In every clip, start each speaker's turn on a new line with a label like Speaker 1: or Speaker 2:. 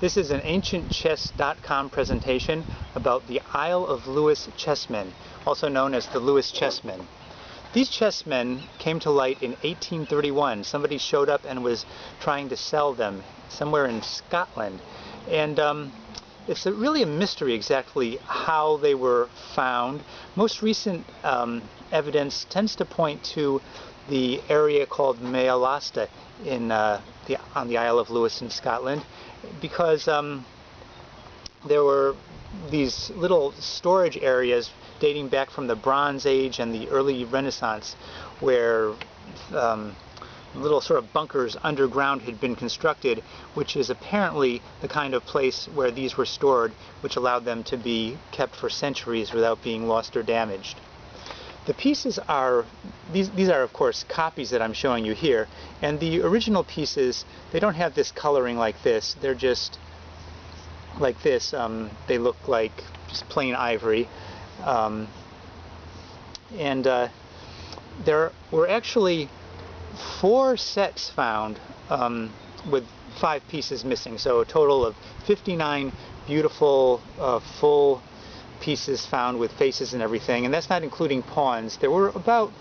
Speaker 1: This is an ancientchess.com presentation about the Isle of Lewis chessmen, also known as the Lewis chessmen. These chessmen came to light in 1831. Somebody showed up and was trying to sell them somewhere in Scotland. And it's really a mystery exactly how they were found. Most recent evidence tends to point to the area called Mealasta on the Isle of Lewis in Scotland, because there were these little storage areas dating back from the Bronze Age and the early Renaissance, where little sort of bunkers underground had been constructed, which is apparently the kind of place where these were stored, which allowed them to be kept for centuries without being lost or damaged. The pieces are, these are of course copies that I'm showing you here, and the original pieces, they don't have this coloring like this. They're just like this. They look like just plain ivory. There were actually 4 sets found with 5 pieces missing, so a total of 59 beautiful full pieces found with faces and everything, and that's not including pawns. There were about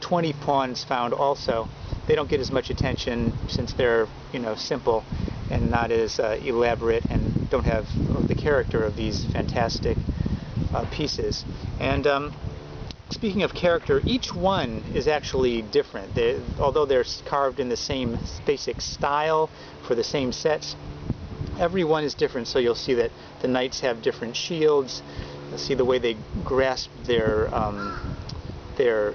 Speaker 1: 20 pawns found also. They don't get as much attention since they're, simple and not as elaborate and don't have the character of these fantastic pieces. And speaking of character, each one is actually different. Although they're carved in the same basic style for the same sets, every one is different. So you'll see that the knights have different shields. You'll see the way they grasp their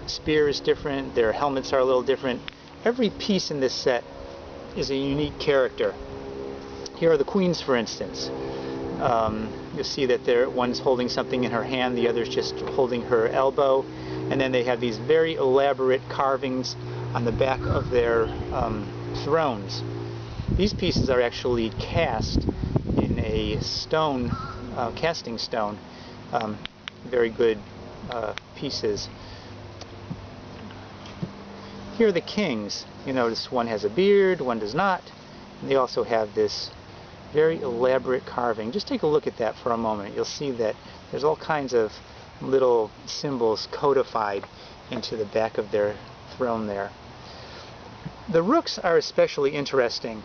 Speaker 1: spear is different. Their helmets are a little different. Every piece in this set is a unique character. Here are the queens, for instance. You'll see that one's holding something in her hand, the other's just holding her elbow, and then they have these very elaborate carvings on the back of their thrones. These pieces are actually cast in a stone, casting stone. Very good pieces. Here are the kings. You notice one has a beard, one does not, and they also have this very elaborate carving. Just take a look at that for a moment. You'll see that there's all kinds of little symbols codified into the back of their throne there. The rooks are especially interesting.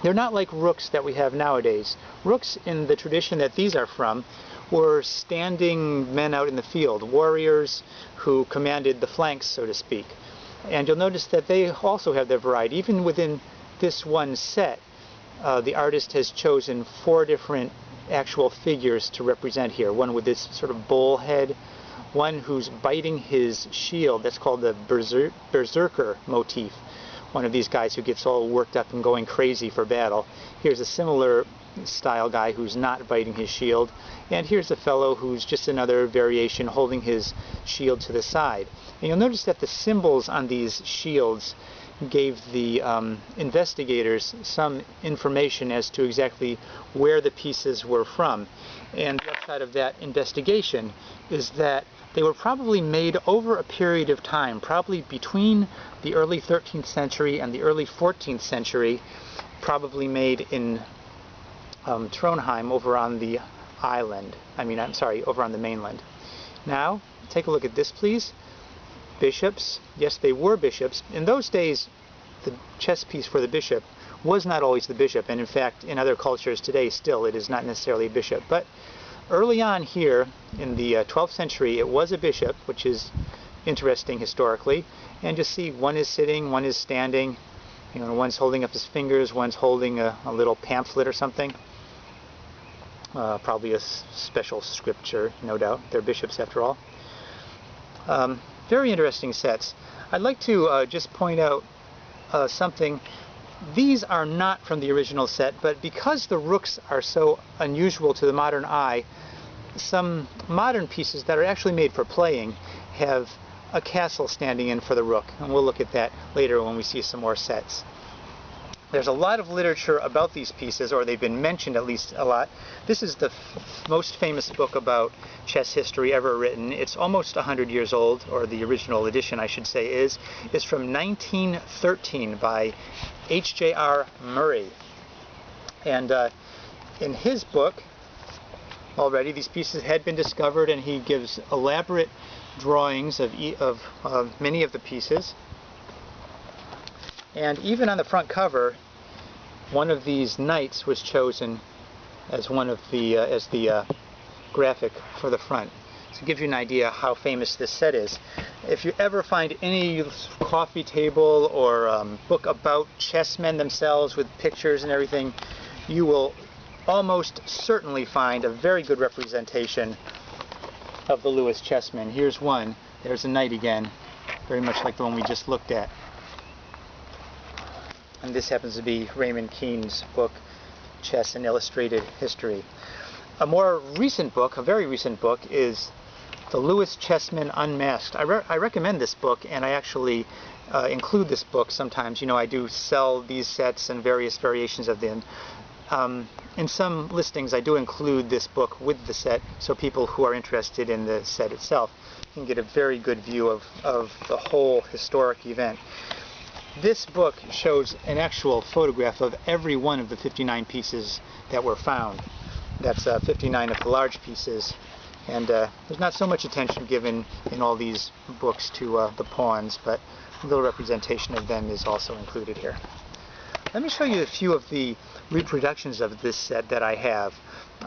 Speaker 1: They're not like rooks that we have nowadays. Rooks, in the tradition that these are from, were standing men out in the field, warriors who commanded the flanks, so to speak. And you'll notice that they also have their variety. Even within this one set, the artist has chosen 4 different actual figures to represent here. One with this sort of bull head, one who's biting his shield, that's called the berserker motif. One of these guys who gets all worked up and going crazy for battle. Here's a similar style guy who's not biting his shield, and here's a fellow who's just another variation holding his shield to the side. And you'll notice that the symbols on these shields gave the investigators some information as to exactly where the pieces were from. And the upside of that investigation is that they were probably made over a period of time, probably between the early 13th century and the early 14th century, probably made in Trondheim over on the island. Over on the mainland. Now, take a look at this, please. Bishops. Yes, they were bishops. In those days, the chess piece for the bishop was not always the bishop, and in fact, in other cultures today, still, it is not necessarily a bishop. But early on here, in the 12th century, it was a bishop, which is interesting historically. And you see, one is sitting, one is standing. One's holding up his fingers, one's holding a little pamphlet or something. Probably a special scripture, no doubt. They're bishops after all. Very interesting sets. I'd like to just point out something. These are not from the original set, but because the rooks are so unusual to the modern eye, some modern pieces that are actually made for playing have a castle standing in for the rook, and we'll look at that later when we see some more sets. There's a lot of literature about these pieces, or they've been mentioned at least a lot. This is the most famous book about chess history ever written. It's almost 100 years old, or the original edition I should say is. It's from 1913 by H.J.R. Murray. And in his book, already these pieces had been discovered, and he gives elaborate drawings of many of the pieces. And even on the front cover, one of these knights was chosen as one of the graphic for the front. So it gives you an idea how famous this set is. If you ever find any coffee table or book about chessmen themselves with pictures and everything, you will almost certainly find a very good representation of the Lewis chessmen. Here's one. There's a knight again, very much like the one we just looked at. And this happens to be Raymond Keene's book, Chess and Illustrated History. A more recent book, a very recent book, is The Lewis Chessmen Unmasked. I recommend this book, and I actually include this book sometimes. You know, I do sell these sets and various variations of them. In some listings I do include this book with the set, so people who are interested in the set itself can get a very good view of the whole historic event. This book shows an actual photograph of every one of the 59 pieces that were found. That's 59 of the large pieces, and there's not so much attention given in all these books to the pawns, but a little representation of them is also included here. Let me show you a few of the reproductions of this set that I have.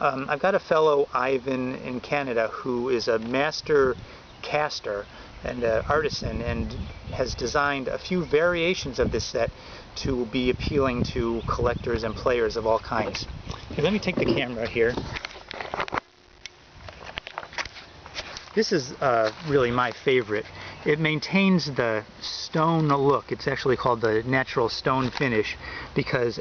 Speaker 1: I've got a fellow, Ivan, in Canada, who is a master caster and artisan, and has designed a few variations of this set to be appealing to collectors and players of all kinds. Okay, let me take the camera here. This is really my favorite. It maintains the stone look. It's actually called the natural stone finish because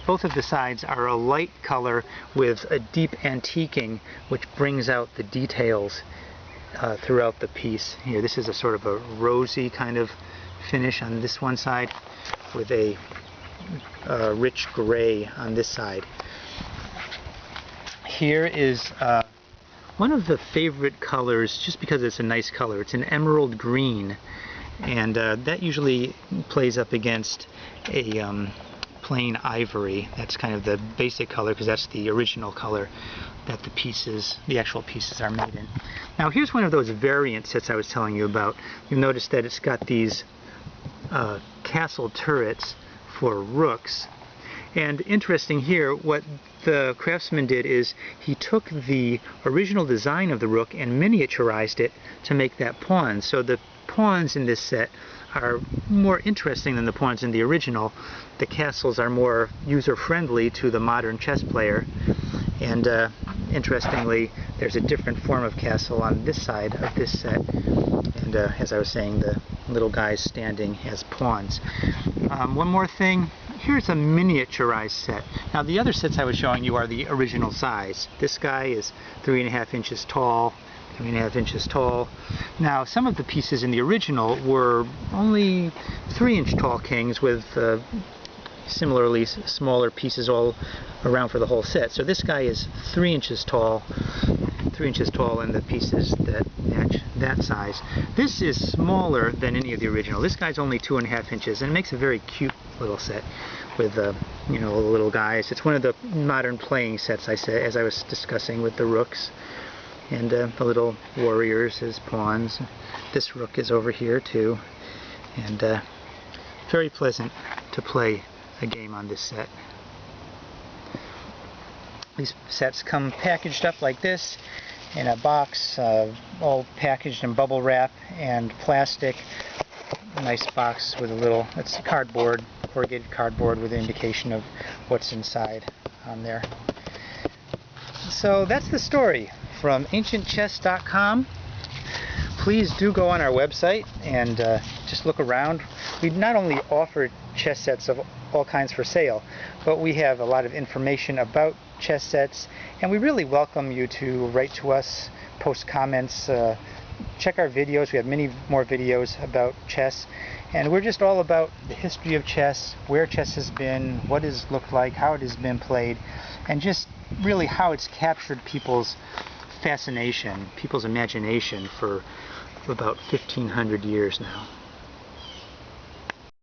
Speaker 1: both of the sides are a light color with a deep antiquing, which brings out the details throughout the piece. Here, this is a sort of a rosy kind of finish on this one side with a rich gray on this side. Here is one of the favorite colors, just because it's a nice color. It's an emerald green, and that usually plays up against a plain ivory. That's kind of the basic color because that's the original color that the actual pieces are made in. Now here's one of those variant sets I was telling you about. You'll notice that it's got these castle turrets for rooks. And interesting here, what the craftsman did is he took the original design of the rook and miniaturized it to make that pawn. So the pawns in this set are more interesting than the pawns in the original. The castles are more user-friendly to the modern chess player. And interestingly, there's a different form of castle on this side of this set. And as I was saying, the little guys standing as pawns. One more thing. Here's a miniaturized set. Now the other sets I was showing you are the original size. This guy is 3.5 inches tall, 3.5 inches tall. Now some of the pieces in the original were only 3-inch tall kings with similarly smaller pieces all around for the whole set. So this guy is 3 inches tall, 3 inches tall, and the pieces that match that size. This is smaller than any of the original. This guy's only 2.5 inches, and it makes a very cute little set with you know, the little guys. It's one of the modern playing sets, as I was discussing, with the rooks and the little warriors as pawns. This rook is over here too, and very pleasant to play a game on this set. These sets come packaged up like this in a box, all packaged in bubble wrap and plastic. A nice box with a little, it's cardboard, corrugated cardboard with an indication of what's inside on there. So that's the story from ancientchess.com. Please do go on our website and just look around. We not only offer chess sets of all kinds for sale, but we have a lot of information about chess sets, and we really welcome you to write to us, post comments, check our videos. We have many more videos about chess, and we're just all about the history of chess, where chess has been, what it's looked like, how it has been played, and just really how it's captured people's fascination, people's imagination for about 1,500 years now.